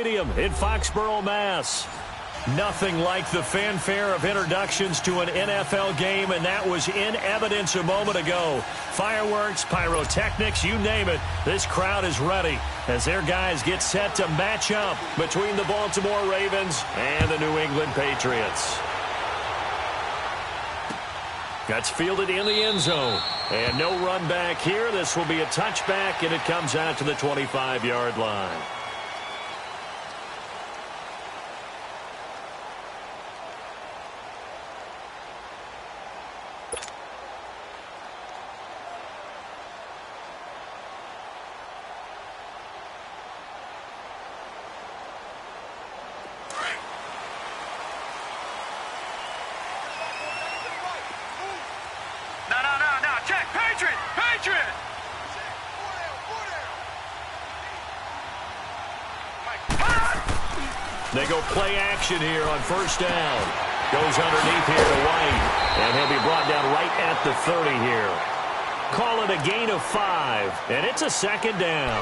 Stadium in Foxborough, Mass. Nothing like the fanfare of introductions to an NFL game, and that was in evidence a moment ago. Fireworks, pyrotechnics, you name it. This crowd is ready as their guys get set to match up between the Baltimore Ravens and the New England Patriots. That's fielded in the end zone. And no run back here. This will be a touchback, and it comes out to the 25-yard line. They go play action here on first down. Goes underneath here to White. And he'll be brought down right at the 30 here. Call it a gain of 5. And it's a second down.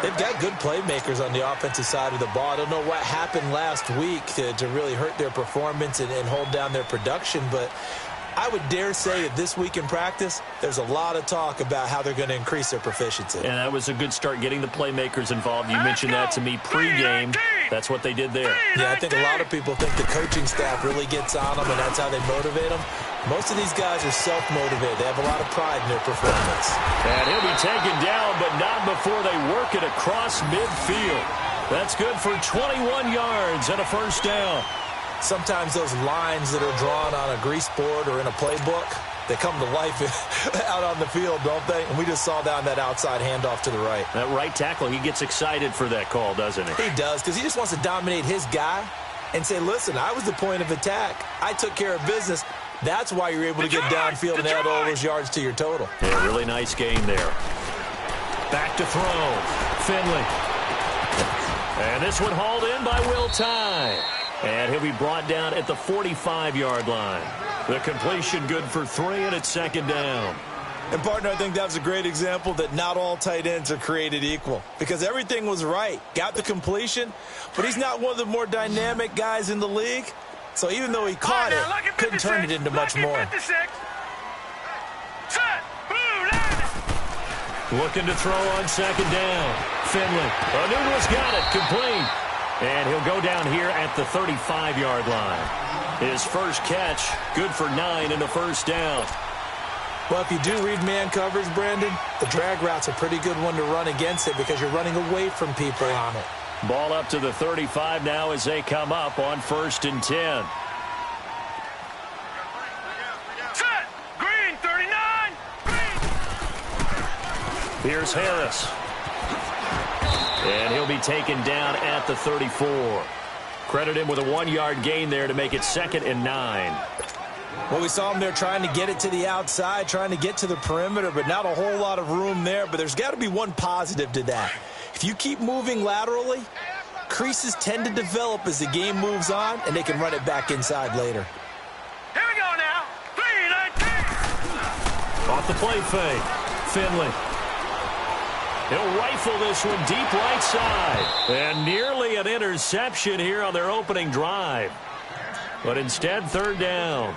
They've got good playmakers on the offensive side of the ball. I don't know what happened last week to really hurt their performance and hold down their production, but I would dare say that this week in practice, there's a lot of talk about how they're going to increase their proficiency. And that was a good start getting the playmakers involved. You mentioned that to me pregame. That's what they did there. Yeah, I think a lot of people think the coaching staff really gets on them, and that's how they motivate them. Most of these guys are self-motivated. They have a lot of pride in their performance. And he'll be taken down, but not before they work it across midfield. That's good for 21 yards and a first down. Sometimes those lines that are drawn on a grease board or in a playbook, they come to life out on the field, don't they? And we just saw down that outside handoff to the right. That right tackle, he gets excited for that call, doesn't he? He does, because he just wants to dominate his guy and say, listen, I was the point of attack. I took care of business. That's why you're able to get downfield and add all those yards to your total. Yeah, really nice game there. Back to throw. Finley. And this one hauled in by Will Tye. And he'll be brought down at the 45-yard line. The completion good for 3, and it's second down. And, partner, I think that was a great example that not all tight ends are created equal. Because everything was right. Got the completion, but he's not one of the more dynamic guys in the league. So even though he caught it, couldn't turn it into much more. Looking to throw on second down. Finley. O'Neill's got it. Complete. And he'll go down here at the 35-yard line. His first catch, good for 9 and a first down. Well, if you do read man coverage, Brandon, the drag route's a pretty good one to run against it because you're running away from people on it. Ball up to the 35 now as they come up on 1st and 10. Set! Green, 39! Green! Here's Harris. And he'll be taken down at the 34. Credit him with a 1-yard gain there to make it 2nd and 9. Well, we saw him there trying to get it to the outside, trying to get to the perimeter, but not a whole lot of room there. But there's got to be one positive to that. If you keep moving laterally, creases tend to develop as the game moves on, and they can run it back inside later. Here we go now. 3-19. Off the play fake. Finley. He'll rifle this one deep right side. And nearly an interception here on their opening drive. But instead, 3rd down.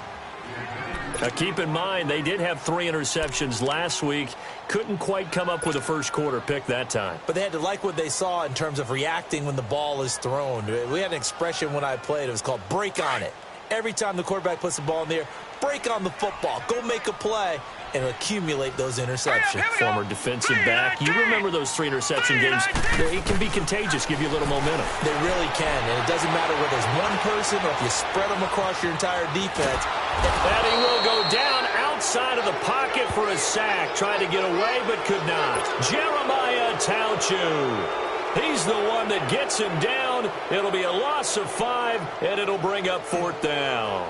Now keep in mind, they did have 3 interceptions last week. Couldn't quite come up with a first quarter pick that time. But they had to like what they saw in terms of reacting when the ball is thrown. We had an expression when I played. It was called break on it. Every time the quarterback puts the ball in the air, break on the football. Go make a play and accumulate those interceptions. Former defensive back. You remember those 3 interception games. It can be contagious, give you a little momentum. They really can, and it doesn't matter whether there's one person or if you spread them across your entire defense. And he will go down outside of the pocket for a sack. Tried to get away, but could not. Jeremiah Tauchu. He's the one that gets him down. It'll be a loss of 5, and it'll bring up 4th down.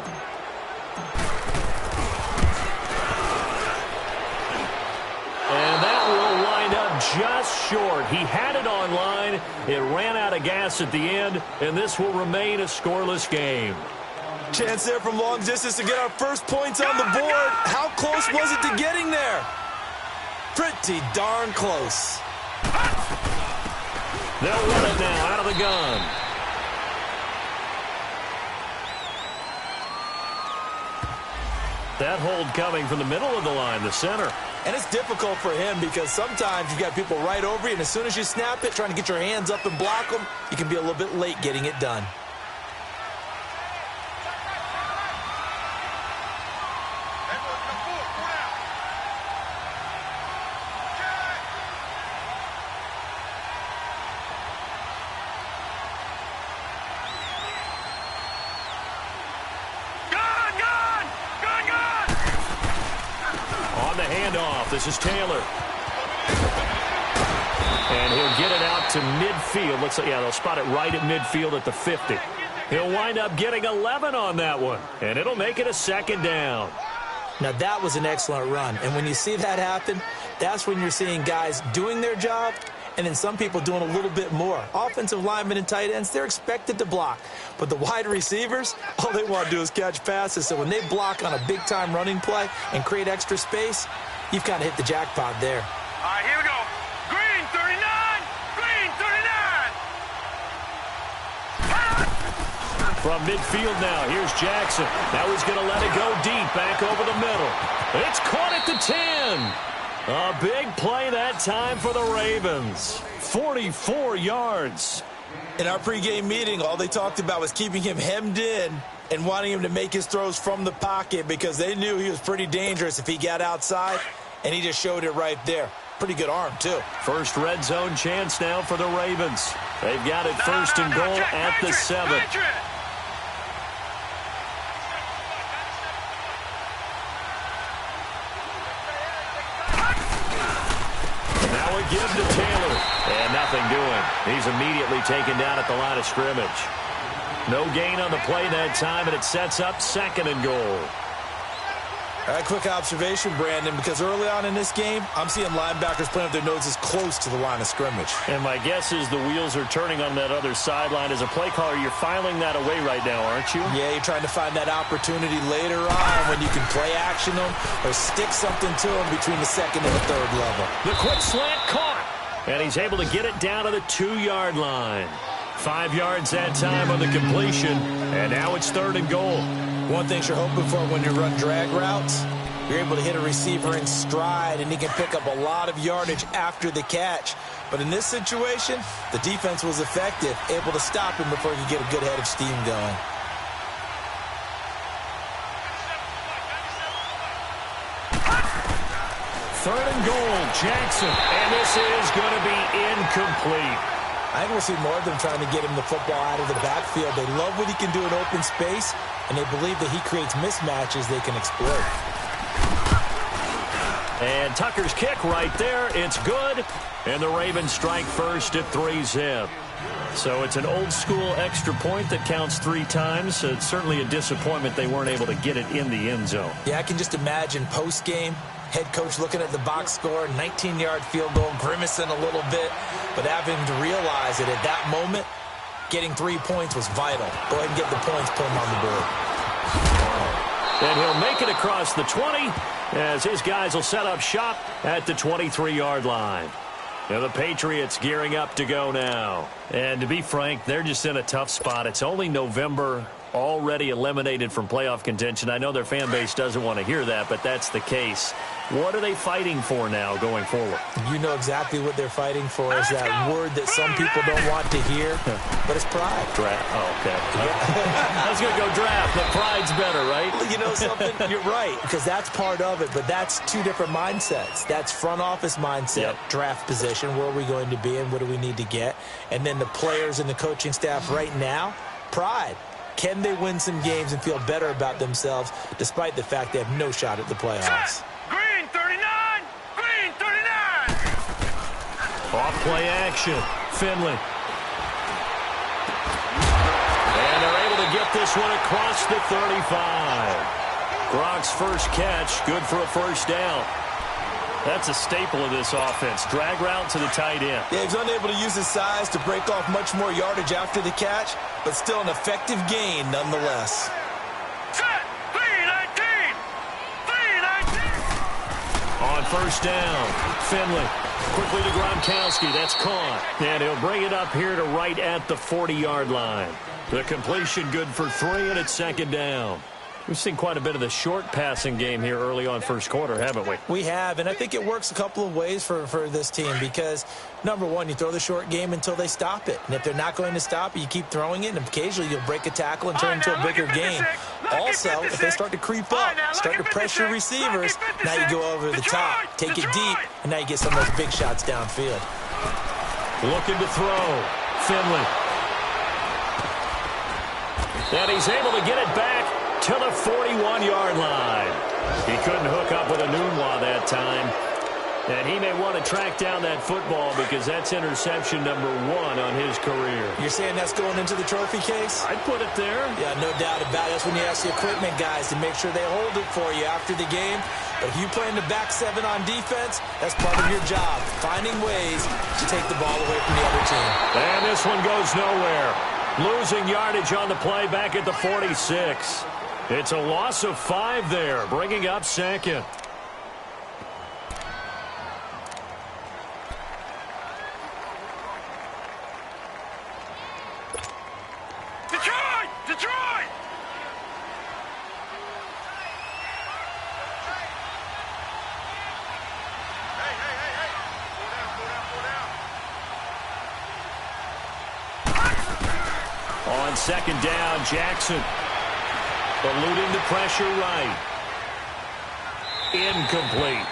And that will wind up just short. He had it on line. It ran out of gas at the end, and this will remain a scoreless game. Chance there from long distance to get our first points on the board. How close was it to getting there? Pretty darn close. They'll run it now out of of the gun. That hold coming from the middle of the line, the center. And it's difficult for him because sometimes you've got people right over you, and as soon as you snap it, trying to get your hands up and block them, you can be a little bit late getting it done. This is Taylor. And he'll get it out to midfield. Looks like, yeah, they'll spot it right at midfield at the 50. He'll wind up getting 11 on that one, and it'll make it a second down. Now, that was an excellent run. And when you see that happen, that's when you're seeing guys doing their job and then some people doing a little bit more. Offensive linemen and tight ends, they're expected to block. But the wide receivers, all they want to do is catch passes. So when they block on a big-time running play and create extra space, you've kind of hit the jackpot there. All right, here we go. Green 39. Green 39. From midfield now, here's Jackson. Now he's going to let it go deep, back over the middle. It's caught at the 10. A big play that time for the Ravens. 44 yards. In our pregame meeting, all they talked about was keeping him hemmed in and wanting him to make his throws from the pocket because they knew he was pretty dangerous if he got outside, and he just showed it right there. Pretty good arm, too. First red zone chance now for the Ravens. They've got it first and goal at the 7. Now a give to Taylor. And nothing doing. He's immediately taken down at the line of scrimmage. No gain on the play that time, and it sets up second and goal. All right, quick observation, Brandon, because early on in this game, I'm seeing linebackers playing with their noses close to the line of scrimmage. And my guess is the wheels are turning on that other sideline. As a play caller, you're filing that away right now, aren't you? Yeah, you're trying to find that opportunity later on when you can play action them or stick something to them between the second and the third level. The quick slant caught, and he's able to get it down to the 2-yard line. 5 yards that time on the completion, and now it's third and goal. One thing you're hoping for when you run drag routes, you're able to hit a receiver in stride, and he can pick up a lot of yardage after the catch. But in this situation, the defense was effective, able to stop him before he could get a good head of steam going. Third and goal, Jackson, and this is going to be incomplete. I think we'll see more of them trying to get him the football out of the backfield. They love what he can do in open space, and they believe that he creates mismatches they can exploit. And Tucker's kick right there. It's good. And the Ravens strike first at 3-zip. So it's an old-school extra point that counts 3 times. So it's certainly a disappointment they weren't able to get it in the end zone. Yeah, I can just imagine post-game, head coach looking at the box score, 19-yard field goal, grimacing a little bit, but having to realize that at that moment, getting 3 points was vital. Go ahead and get the points, put them on the board. And he'll make it across the 20 as his guys will set up shop at the 23-yard line. Now the Patriots gearing up to go now. And to be frank, they're just in a tough spot. It's only November, already eliminated from playoff contention. I know their fan base doesn't want to hear that, but that's the case. What are they fighting for now going forward? You know exactly what they're fighting for is that word that some people don't want to hear, but it's pride. Draft. Oh, okay. I was going to go draft, but pride's better, right? You know something? You're right, because that's part of it, but that's 2 different mindsets. That's front office mindset, draft position, where are we going to be and what do we need to get? And then the players and the coaching staff right now, pride. Can they win some games and feel better about themselves despite the fact they have no shot at the playoffs? Green 39. Green 39. Off play action. Finley. And they're able to get this one across the 35. Gronk's first catch, good for a first down. That's a staple of this offense. Drag route to the tight end. Yeah, he's unable to use his size to break off much more yardage after the catch, but still an effective gain nonetheless. Set. 319. 319. On first down, Finley. Quickly to Gronkowski. That's caught. And he'll bring it up here to right at the 40-yard line. The completion good for 3, and it's second down. We've seen quite a bit of the short passing game here early on first quarter, haven't we? We have, and I think it works a couple of ways for this team because, number one, you throw the short game until they stop it. And if they're not going to stop it, you keep throwing it, and occasionally you'll break a tackle and turn it into a bigger game. Also, if they start to creep up, start to pressure receivers, now you go over the top, take it deep, and now you get some of those big shots downfield. Looking to throw. Finley. And he's able to get it back to the 41-yard line. He couldn't hook up with a Nunwa that time. And he may want to track down that football because that's interception number 1 on his career. You're saying that's going into the trophy case? I'd put it there. Yeah, no doubt about it. That's when you ask the equipment guys to make sure they hold it for you after the game. But if you play in the back 7 on defense, that's part of your job, finding ways to take the ball away from the other team. And this one goes nowhere. Losing yardage on the play back at the 46. It's a loss of 5 there, bringing up second. Detroit! Detroit! Hey. Slow down. On second down, Jackson. Eluding the pressure right. Incomplete.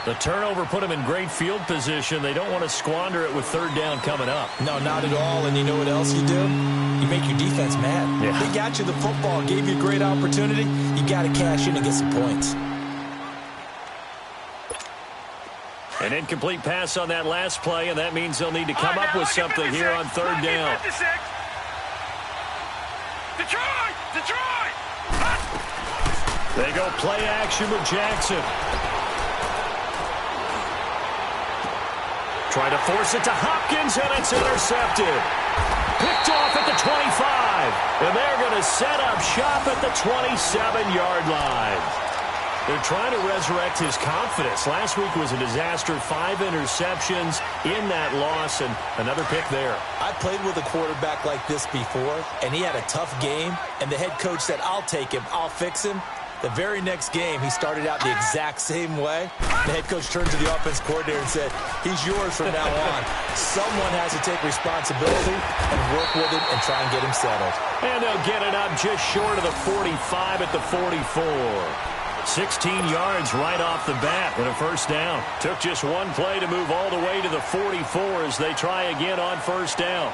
The turnover put him in great field position. They don't want to squander it with third down coming up. No, not at all. And you know what else you do? You make your defense mad. Yeah. They got you the football, gave you a great opportunity. You got to cash in and get some points. An incomplete pass on that last play, and that means they'll need to come up with something here on third down. Detroit! They go play action with Jackson. Try to force it to Hopkins, and it's intercepted. Picked off at the 25. And they're going to set up shop at the 27-yard line. They're trying to resurrect his confidence. Last week was a disaster. 5 interceptions in that loss, and another pick there. I played with a quarterback like this before, and he had a tough game, and the head coach said, I'll take him, I'll fix him. The very next game, he started out the exact same way. The head coach turned to the offense coordinator and said, he's yours from now on. Someone has to take responsibility and work with him and try and get him settled. And they'll get it up just short of the 45 at the 44. 16 yards right off the bat and a first down. Took just one play to move all the way to the 44 as they try again on first down.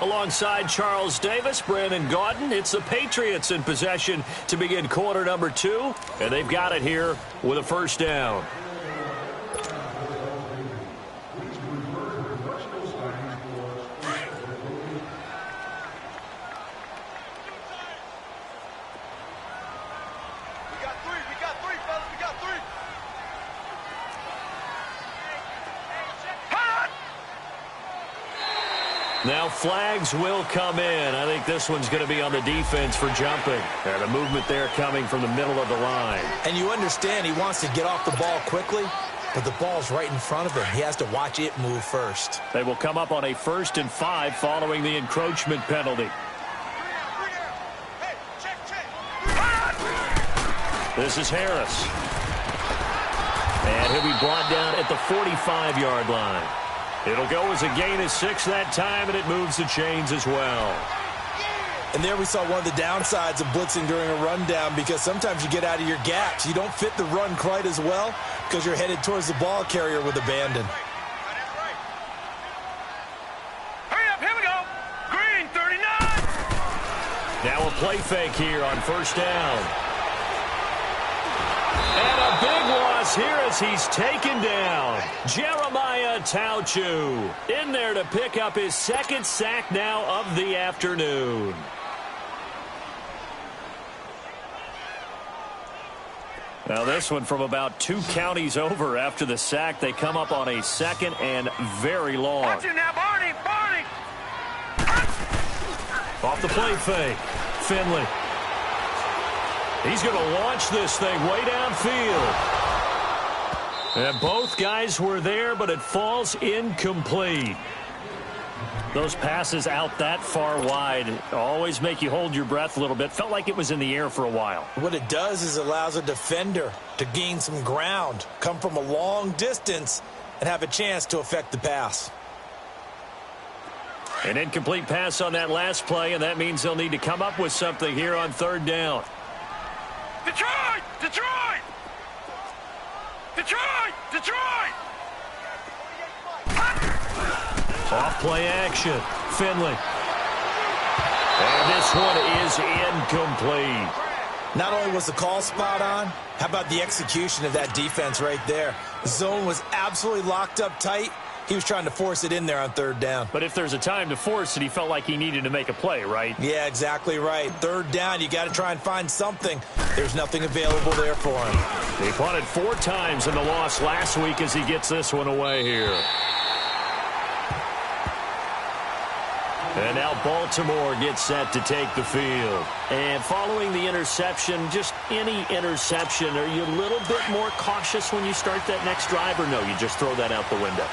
Alongside Charles Davis, Brandon Gaudin, it's the Patriots in possession to begin quarter number 2, and they've got it here with a first down. Now flags will come in. I think this one's going to be on the defense for jumping. And a movement there coming from the middle of the line. And you understand he wants to get off the ball quickly, but the ball's right in front of him. He has to watch it move first. They will come up on a 1st and 5 following the encroachment penalty. This is Harris. And he'll be brought down at the 45-yard line. It'll go as a gain of 6 that time, and it moves the chains as well. And there we saw one of the downsides of blitzing during a rundown because sometimes you get out of your gaps. You don't fit the run quite as well because you're headed towards the ball carrier with abandon. Hurry up, here we go. Green, 39. Now a play fake here on first down. And a big loss here as he's taken down. Jeremiah Tauchu in there to pick up his 2nd sack now of the afternoon. Now this one from about 2 counties over after the sack. They come up on a 2nd and very long. Watch it now, Barney. Off the play fake. Finley. He's going to launch this thing way downfield. And both guys were there, but it falls incomplete. Those passes out that far wide always make you hold your breath a little bit. Felt like it was in the air for a while. What it does is it allows a defender to gain some ground, come from a long distance, and have a chance to affect the pass. An incomplete pass on that last play, and that means they'll need to come up with something here on third down. Detroit! Detroit! Detroit! Detroit! Off play action. Finley. And this one is incomplete. Not only was the call spot on, how about the execution of that defense right there? The zone was absolutely locked up tight. He was trying to force it in there on third down. But if there's a time to force it, he felt like he needed to make a play, right? Yeah, exactly right. Third down, you got to try and find something. There's nothing available there for him. He punted 4 times in the loss last week as he gets this one away here. And now Baltimore gets set to take the field. And following the interception, just any interception, are you a little bit more cautious when you start that next drive, or no, you just throw that out the window?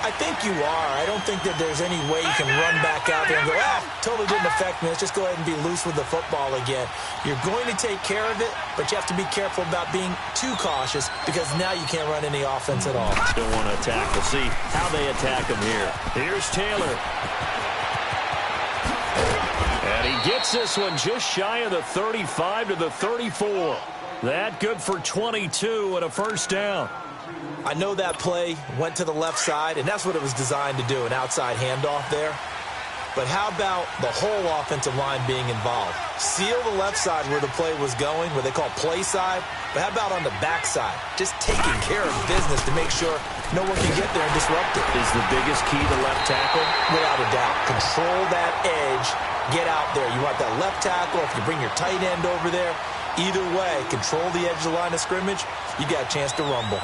I think you are. I don't think that there's any way you can run back out there and go, totally didn't affect me. Let's just go ahead and be loose with the football again. You're going to take care of it, but you have to be careful about being too cautious because now you can't run any offense at all. Still want to attack. We'll see how they attack him here. Here's Taylor. And he gets this one just shy of the 35 to the 34. That good for 22 and a first down. I know that play went to the left side, and that's what it was designed to do, an outside handoff there. But how about the whole offensive line being involved? Seal the left side where the play was going, what they call play side, but how about on the back side? Just taking care of business to make sure no one can get there and disrupt it. Is the biggest key to left tackle? Without a doubt. Control that edge. Get out there. You want that left tackle. If you bring your tight end over there, either way, control the edge of the line of scrimmage, you got a chance to rumble.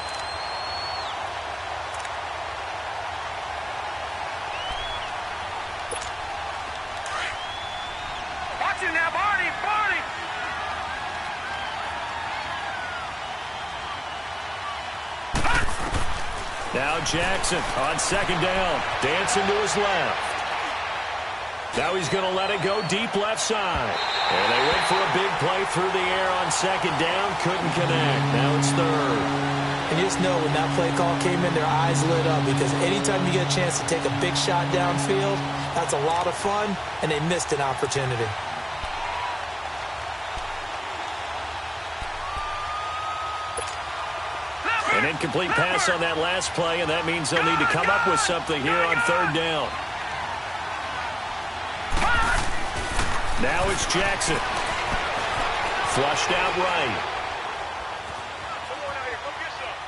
Now Jackson on second down, dancing to his left. Now he's going to let it go deep left side. And they went for a big play through the air on second down, couldn't connect. Now it's third. And you just know when that play call came in, their eyes lit up because anytime you get a chance to take a big shot downfield, that's a lot of fun, and they missed an opportunity. An incomplete pass on that last play, and that means they'll need to come up with something here on third down. Now it's Jackson. Flushed out right.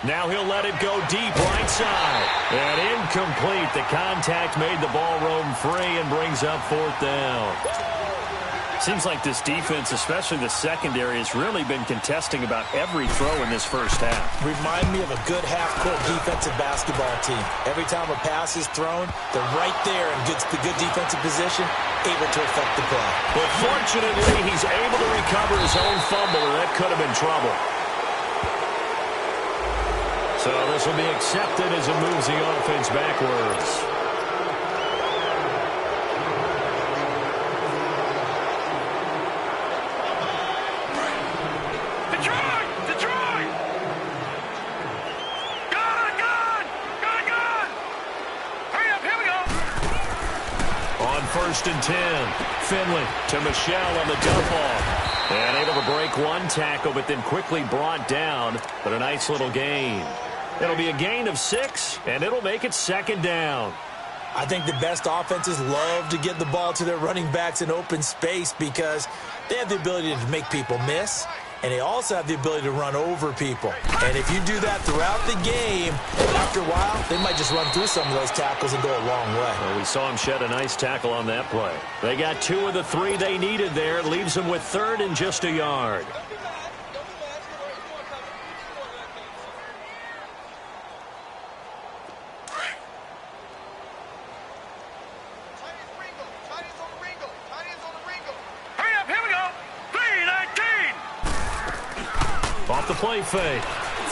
Now he'll let it go deep right side. And incomplete. The contact made the ball roam free and brings up fourth down. Seems like this defense, especially the secondary, has really been contesting about every throw in this first half. Remind me of a good half-court defensive basketball team. Every time a pass is thrown, they're right there in the good defensive position, able to affect the play. But fortunately, he's able to recover his own fumble, or that could have been trouble. So this will be accepted as it moves the offense backwards. First and 10. Finley to Michelle on the dump off. And able to break one tackle, but then quickly brought down. But a nice little gain. It'll be a gain of 6, and it'll make it second down. I think the best offenses love to get the ball to their running backs in open space because they have the ability to make people miss, and they also have the ability to run over people. And if you do that throughout the game, after a while, they might just run through some of those tackles and go a long way. Well, we saw him shed a nice tackle on that play. They got 2 of the 3 they needed there. Leaves them with third and just a yard. Hurry up, here we go. Off the play fake.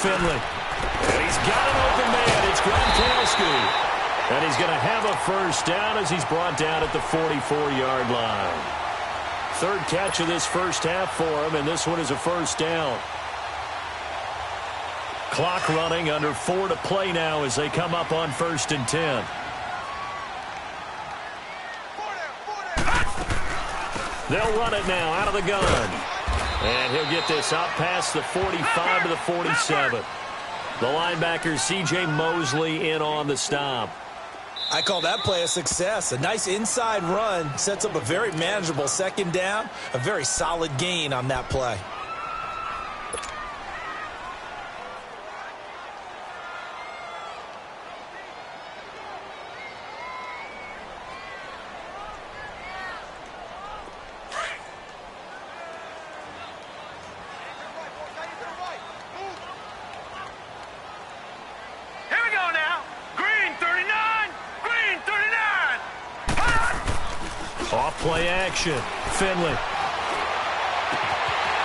Finley. And he's got an open man. It's Gronkowski. And he's going to have a first down as he's brought down at the 44-yard line. Third catch of this first half for him, and this one is a first down. Clock running, under 4 to play now as they come up on 1st and 10. They'll run it now out of the gun. And he'll get this out past the 45 to the 47. The linebacker, C.J. Mosley, in on the stop. I call that play a success. A nice inside run sets up a very manageable second down. A very solid gain on that play. Play action. Finley.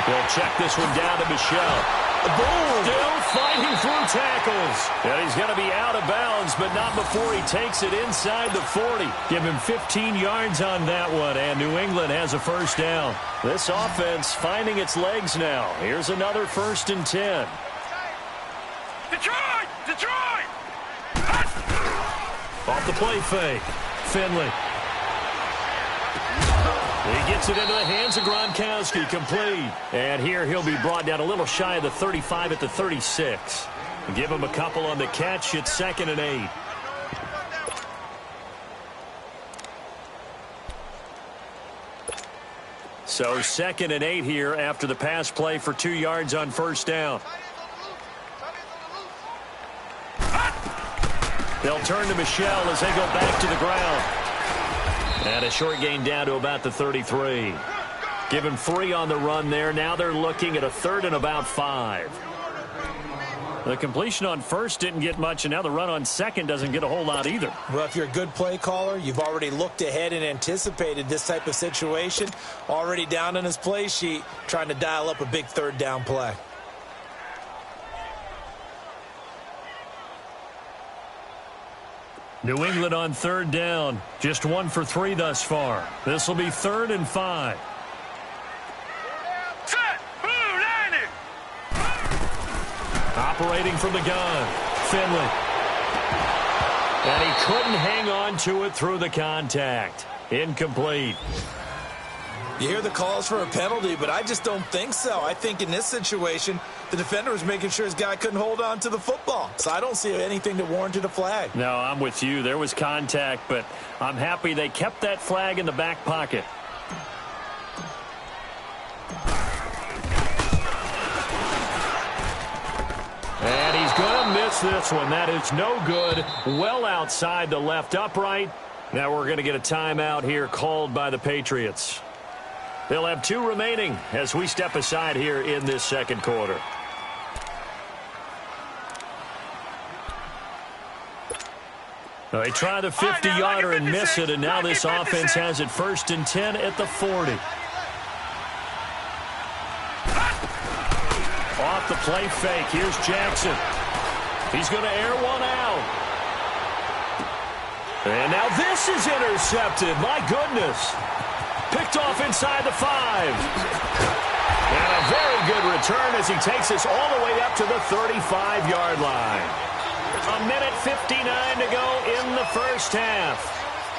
They'll check this one down to Michelle. Boom! Still fighting through tackles. And he's going to be out of bounds, but not before he takes it inside the 40. Give him 15 yards on that one, and New England has a first down. This offense finding its legs now. Here's another 1st and 10. Detroit! Detroit! Off the play fake. Finley. He gets it into the hands of Gronkowski, complete. And here he'll be brought down a little shy of the 35 at the 36. Give him a couple on the catch. It's 2nd and 8. So 2nd and 8 here after the pass play for 2 yards on first down. They'll turn to Michelle as they go back to the ground. And a short gain down to about the 33. Give him 3 on the run there. Now they're looking at a 3rd and about 5. The completion on first didn't get much, and now the run on second doesn't get a whole lot either. Well, if you're a good play caller, you've already looked ahead and anticipated this type of situation. Already down on his play sheet, trying to dial up a big 3rd down play. New England on 3rd down. Just 1 for 3 thus far. This will be 3rd and 5. Set! Blue landing! Operating from the gun. Finley. And he couldn't hang on to it through the contact. Incomplete. You hear the calls for a penalty, but I just don't think so. I think in this situation, the defender was making sure his guy couldn't hold on to the football. So I don't see anything that warranted a flag. No, I'm with you. There was contact, but I'm happy they kept that flag in the back pocket. And he's going to miss this one. That is no good. Well outside the left upright. Now we're going to get a timeout here called by the Patriots. They'll have 2 remaining as we step aside here in this second quarter. They try the 50-yarder and miss it, and now this offense has it 1st and 10 at the 40. Off the play fake. Here's Jackson. He's going to air one out. And now this is intercepted. My goodness. Picked off inside the 5. And a very good return as he takes us all the way up to the 35-yard line. 1:59 to go in the first half.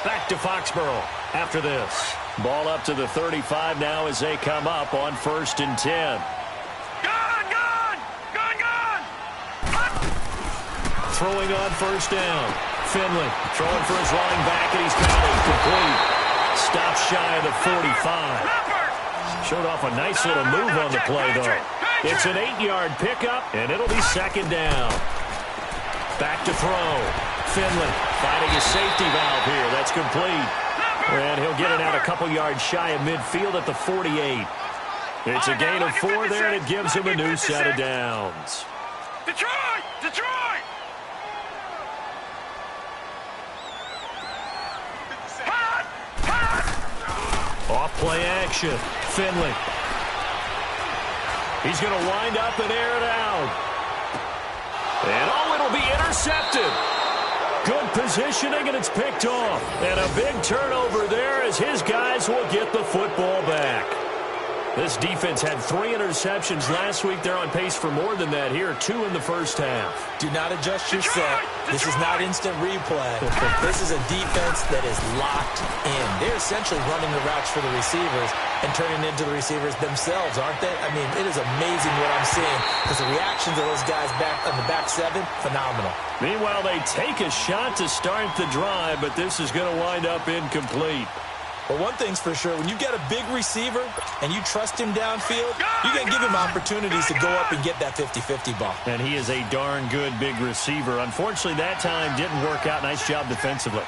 Back to Foxborough after this. Ball up to the 35 now as they come up on 1st and 10. Gun! Throwing on first down. Finley throwing for his running back, and he's got it complete. Stop shy of the 45. Showed off a nice little move on the play, though. It's an 8-yard pickup, and it'll be 2nd down. Back to throw. Finley finding his safety valve here. That's complete. And he'll get it out a couple yards shy of midfield at the 48. It's a gain of 4 there, and it gives him a new set of downs. Detroit! Detroit! Off play action. Finley. He's going to wind up and air it out. And, oh, it'll be intercepted. Good positioning, and it's picked off. And a big turnover there as his guys will get the football back. This defense had 3 interceptions last week. They're on pace for more than that here, 2 in the first half. Do not adjust your set. This is not instant replay. This is a defense that is locked in. They're essentially running the routes for the receivers and turning into the receivers themselves, aren't they? I mean, it is amazing what I'm seeing because the reactions of those guys back on the back 7, phenomenal. Meanwhile, they take a shot to start the drive, but this is going to wind up incomplete. But one thing's for sure, when you've got a big receiver and you trust him downfield, you can give him opportunities to go up and get that 50-50 ball. And he is a darn good big receiver. Unfortunately, that time didn't work out. Nice job defensively.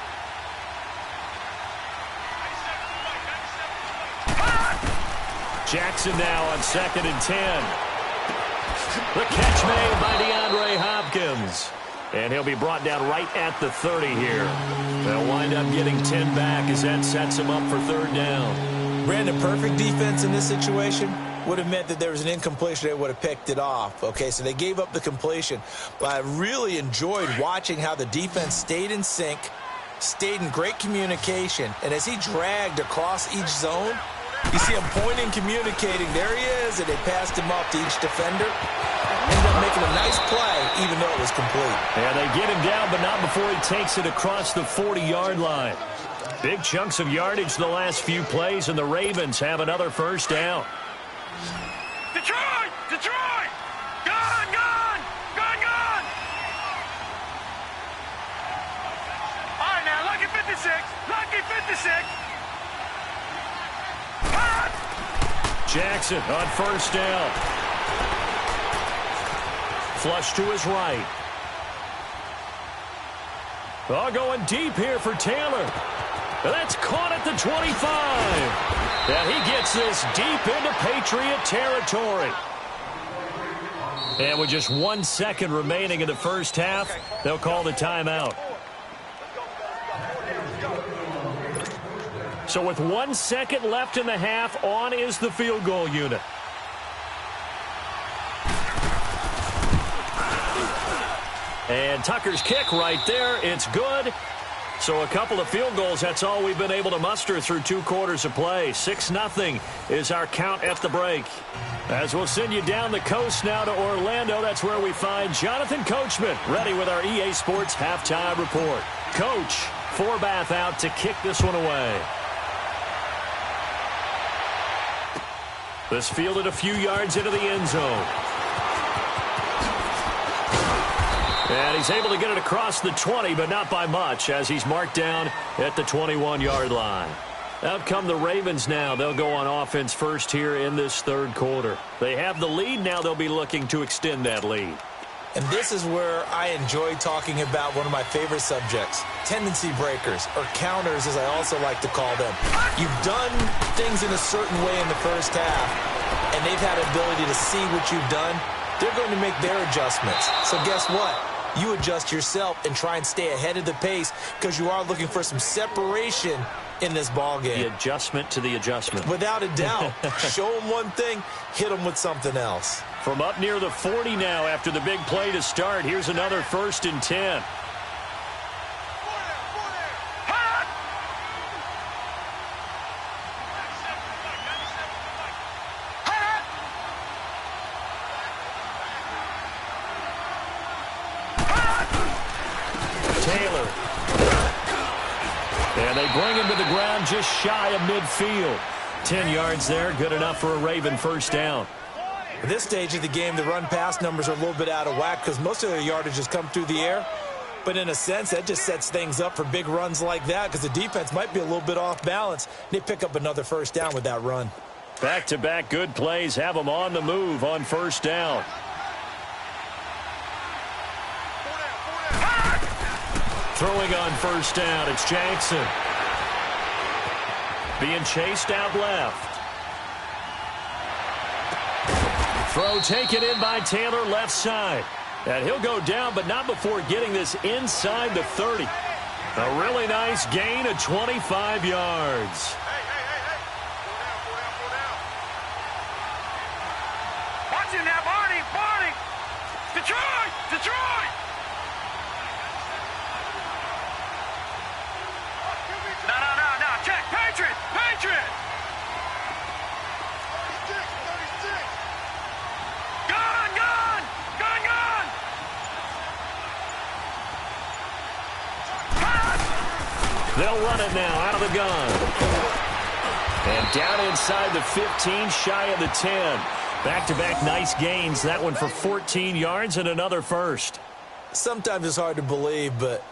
Jackson now on 2nd and 10. The catch made by DeAndre Hopkins. And he'll be brought down right at the 30 here. They'll wind up getting 10 back as that sets him up for 3rd down. Brandon, perfect defense in this situation would have meant that there was an incompletion. They would have picked it off. Okay, so they gave up the completion. But I really enjoyed watching how the defense stayed in sync, stayed in great communication. And as he dragged across each zone, you see him pointing, communicating. There he is, and they passed him off to each defender. Ended up making a nice play, even though it was complete. Yeah, they get him down, but not before he takes it across the 40-yard line. Big chunks of yardage the last few plays, and the Ravens have another 1st down. Detroit! Detroit! Gone! Gone! Gone! Gone! All right, now, lucky 56. Lucky 56. Jackson on 1st down. Flush to his right. Oh, going deep here for Taylor. That's caught at the 25. And he gets this deep into Patriot territory. And with just 1 second remaining in the first half, they'll call the timeout. So with 1 second left in the half, on is the field goal unit. And Tucker's kick right there. It's good. So a couple of field goals, that's all we've been able to muster through 2 quarters of play. 6-0 is our count at the break. As we'll send you down the coast now to Orlando, that's where we find Jonathan Coachman ready with our EA Sports halftime report. Coach, Forbath out to kick this one away. This fielded a few yards into the end zone. And he's able to get it across the 20, but not by much, as he's marked down at the 21-yard line. Out come the Ravens now. They'll go on offense first here in this 3rd quarter. They have the lead. Now they'll be looking to extend that lead. And this is where I enjoy talking about one of my favorite subjects, tendency breakers, or counters, as I also like to call them. You've done things in a certain way in the first half, and they've had an ability to see what you've done. They're going to make their adjustments. So guess what? You adjust yourself and try and stay ahead of the pace because you are looking for some separation in this ball game. The adjustment to the adjustment. Without a doubt. Show them one thing, hit them with something else. From up near the 40 now after the big play to start, here's another 1st and 10. Taylor. And they bring him to the ground just shy of midfield. 10 yards there, good enough for a Raven 1st down. At this stage of the game, the run-pass numbers are a little bit out of whack because most of their yardage has come through the air. But in a sense, that just sets things up for big runs like that because the defense might be a little bit off balance. They pick up another 1st down with that run. Back-to-back good plays have them on the move on 1st down. Throwing on 1st down, it's Jackson. Being chased out left. Throw taken in by Taylor left side. And he'll go down, but not before getting this inside the 30. A really nice gain of 25 yards. Watch They'll run it now out of the gun. And down inside the 15, shy of the 10. Back-to-back nice gains. That one for 14 yards and another first. Sometimes it's hard to believe, but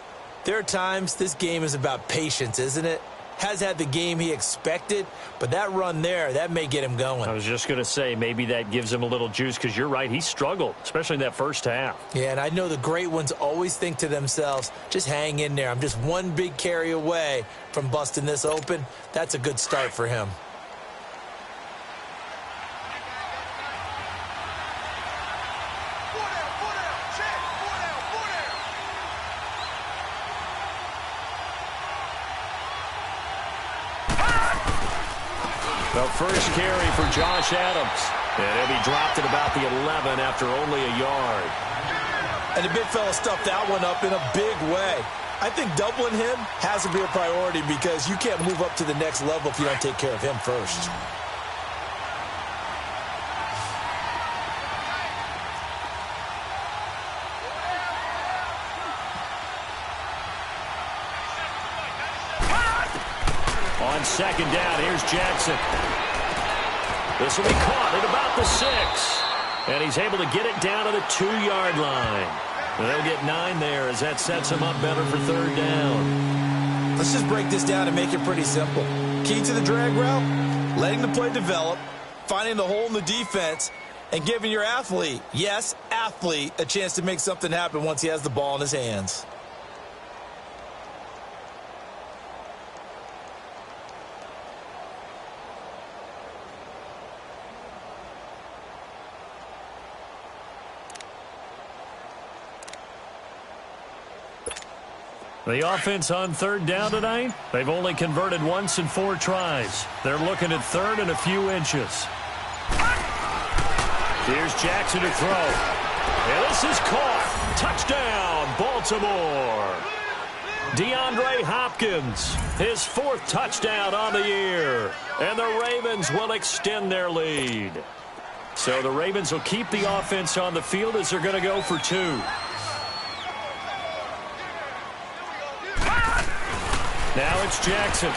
there are times this game is about patience, isn't it? Has had the game he expected, but that run there, that may get him going. I was just going to say, maybe that gives him a little juice, because you're right, he struggled, especially in that first half. Yeah, and I know the great ones always think to themselves, just hang in there. I'm just one big carry away from busting this open. That's a good start for him. The first carry for Josh Adams. And he'll be dropped at about the 11 after only a yard. And the big fella stuffed that one up in a big way. I think doubling him has to be a priority because you can't move up to the next level if you don't take care of him first. On second down, here's Jackson. This will be caught at about the 6. And he's able to get it down to the 2-yard line. And they'll get 9 there as that sets him up better for third down. Let's just break this down and make it pretty simple. Key to the drag route, letting the play develop, finding the hole in the defense, and giving your athlete, yes, athlete, a chance to make something happen once he has the ball in his hands. The offense on third down tonight, they've only converted once in 4 tries. They're looking at third and a few inches. Here's Jackson to throw. And this is caught. Touchdown, Baltimore. DeAndre Hopkins, his 4th touchdown on the year. And the Ravens will extend their lead. So the Ravens will keep the offense on the field as they're going to go for 2. Now it's Jackson.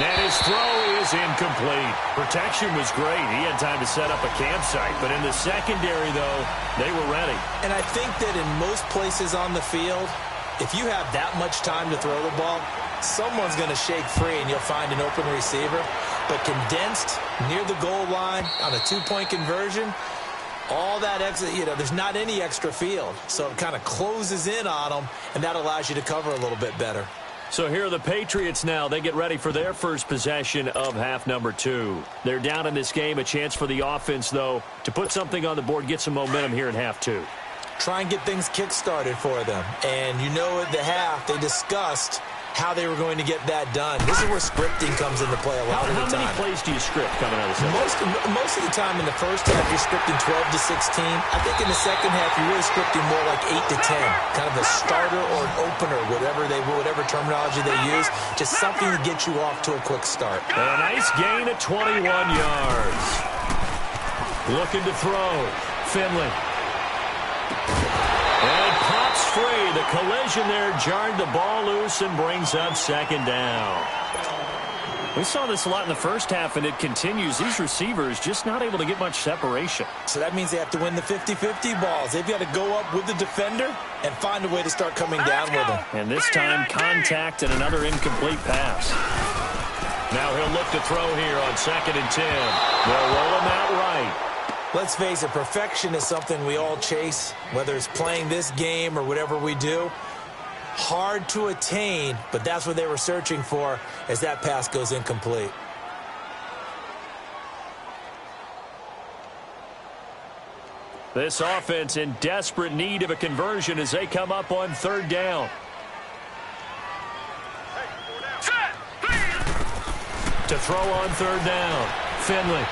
And his throw is incomplete. Protection was great. He had time to set up a campsite. But in the secondary, though, they were ready. And I think that in most places on the field, if you have that much time to throw the ball, someone's going to shake free and you'll find an open receiver. But condensed near the goal line on a 2-point conversion, all that extra, there's not any extra field. So it kind of closes in on them, and that allows you to cover a little bit better. So here are the Patriots now. They get ready for their first possession of half number 2. They're down in this game. A chance for the offense, though, to put something on the board, get some momentum here in half 2. Try and get things kick-started for them. And at the half, they discussed how they were going to get that done. This is where scripting comes into play a lot of the time. How many plays do you script coming out of the second? Most of the time in the first half, you're scripting 12 to 16. I think in the second half, you're really scripting more like 8 to 10. Kind of a starter or an opener, whatever terminology they use. Just something to get you off to a quick start. And a nice gain at 21 yards. Looking to throw. Finley. And it pops free. The collision there jarred the ball loose and brings up second down. We saw this a lot in the first half, and it continues. These receivers just not able to get much separation. So that means they have to win the 50-50 balls. They've got to go up with the defender and find a way to start coming down with them. And this time, contact and another incomplete pass. Now he'll look to throw here on 2nd and 10. They'll roll him out right. Let's face it, perfection is something we all chase, whether it's playing this game or whatever we do. Hard to attain, but that's what they were searching for as that pass goes incomplete. This offense in desperate need of a conversion as they come up on third down. To throw on third down, Finley.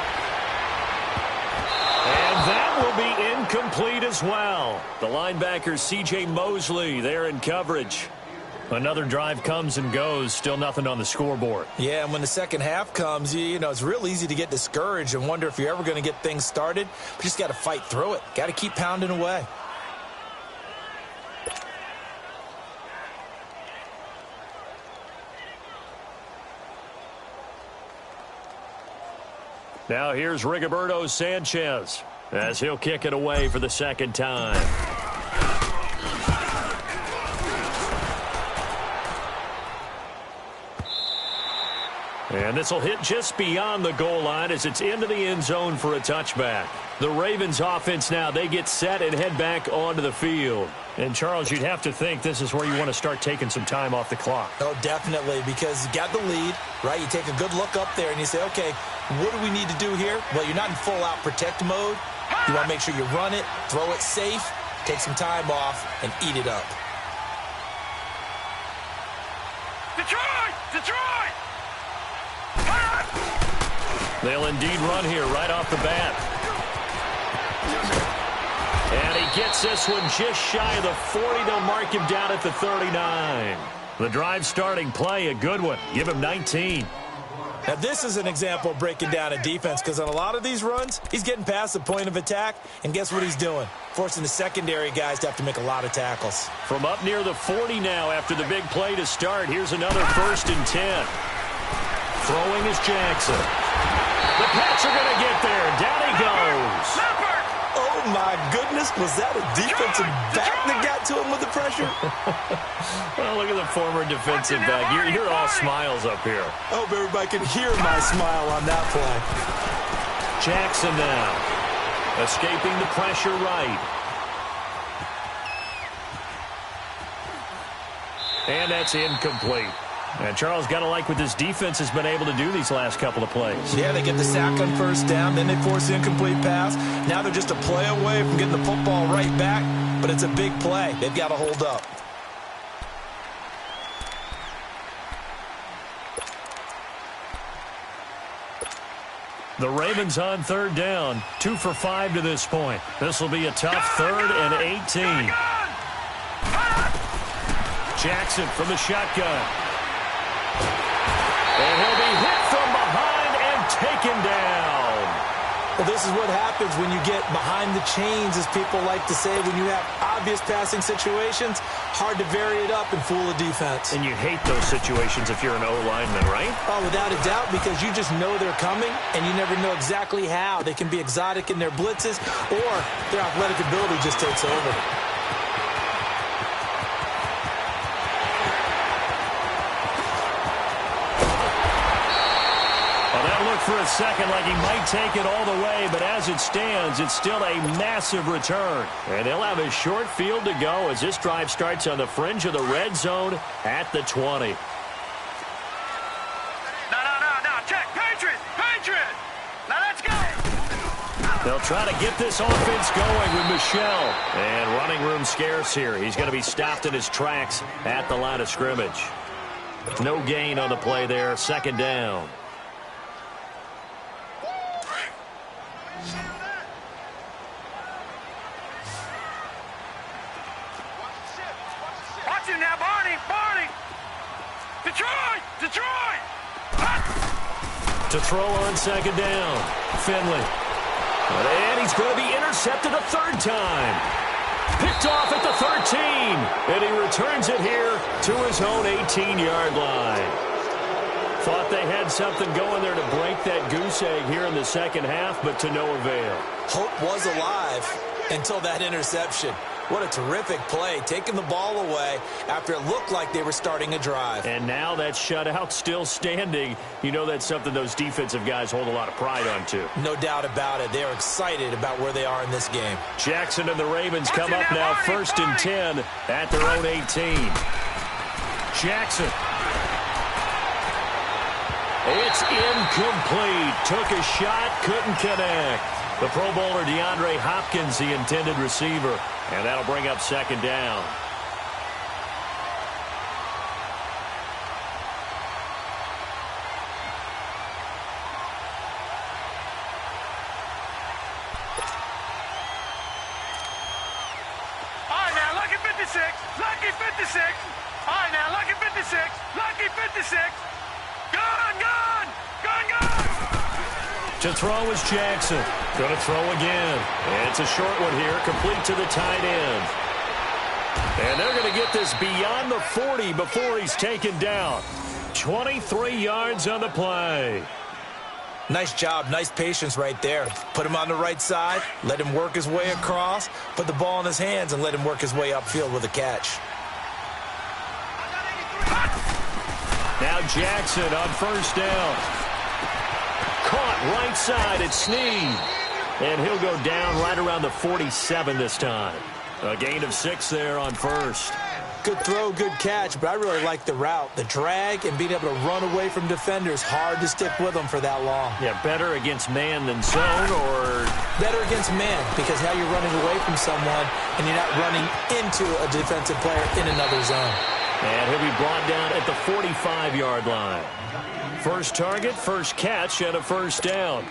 And that will be incomplete as well. The linebacker, C.J. Mosley, there in coverage. Another drive comes and goes, still nothing on the scoreboard. Yeah, and when the second half comes, it's real easy to get discouraged and wonder if you're ever going to get things started. But you just got to fight through it. Got to keep pounding away. Now here's Rigoberto Sanchez as he'll kick it away for the second time. And this will hit just beyond the goal line as it's into the end zone for a touchback. The Ravens offense now, they get set and head back onto the field. And, Charles, you'd have to think this is where you want to start taking some time off the clock. Oh, definitely, because you got the lead, right? You take a good look up there and you say, okay, what do we need to do here? Well, you're not in full-out protect mode. You want to make sure you run it, throw it safe, take some time off, and eat it up. Detroit! Detroit! They'll indeed run here right off the bat. And he gets this one just shy of the 40. They'll mark him down at the 39. The drive starting play, a good one. Give him 19. Now, this is an example of breaking down a defense because on a lot of these runs, he's getting past the point of attack, and guess what he's doing? Forcing the secondary guys to have to make a lot of tackles. From up near the 40 now after the big play to start, here's another 1st and 10. Throwing is Jackson. The Pats are going to get there. Down he goes. Oh, my goodness. Was that a defensive back that got to him with the pressure? Well, look at the former defensive back. You're all smiles up here. I hope everybody can hear my smile on that play. Jackson now. Escaping the pressure right. And that's incomplete. And Charles, got to like what this defense has been able to do these last couple of plays. Yeah, they get the sack on 1st down, then they force the incomplete pass. Now they're just a play away from getting the football right back, but it's a big play. They've got to hold up. The Ravens on 3rd down, 2 for 5 to this point. This will be a tough 3rd and 18. Jackson from the shotgun. And he'll be hit from behind and taken down. Well, this is what happens when you get behind the chains, as people like to say, when you have obvious passing situations. Hard to vary it up and fool a defense. And you hate those situations if you're an O-lineman, right? Oh, without a doubt, because you just know they're coming, and you never know exactly how. They can be exotic in their blitzes, or their athletic ability just takes over. For a second like he might take it all the way, but as it stands, it's still a massive return. And they'll have a short field to go as this drive starts on the fringe of the red zone at the 20. No, check, Patriot! Now let's go! They'll try to get this offense going with Michel. And running room scarce here. He's going to be stopped in his tracks at the line of scrimmage. No gain on the play there, 2nd down. Detroit! To throw on 2nd down. Finley. And he's going to be intercepted a 3rd time. Picked off at the 13. And he returns it here to his own 18-yard line. Thought they had something going there to break that goose egg here in the second half, but to no avail. Hope was alive until that interception. What a terrific play, taking the ball away after it looked like they were starting a drive. And now that shutout still standing. You know that's something those defensive guys hold a lot of pride on, too. No doubt about it. They are excited about where they are in this game. Jackson and the Ravens come up now 1st and 10 at their own 18. Jackson. It's incomplete. Took a shot, couldn't connect. The Pro Bowler DeAndre Hopkins, the intended receiver. And that'll bring up 2nd down. All right, now, lucky 56. Lucky 56. All right, now, lucky 56. Lucky 56. Gun! To throw is Jackson. Going to throw again. And it's a short one here, complete to the tight end. And they're going to get this beyond the 40 before he's taken down. 23 yards on the play. Nice job, nice patience right there. Put him on the right side, let him work his way across, put the ball in his hands, and let him work his way upfield with a catch. Now Jackson on first down. Caught right side at Snead. And he'll go down right around the 47 this time. A gain of 6 there on first. Good throw, good catch, but I really like the route. The drag and being able to run away from defenders, hard to stick with them for that long. Yeah, better against man than zone, or? Better against man, because now you're running away from someone and you're not running into a defensive player in another zone. And he'll be brought down at the 45-yard line. First target, first catch, and a first down.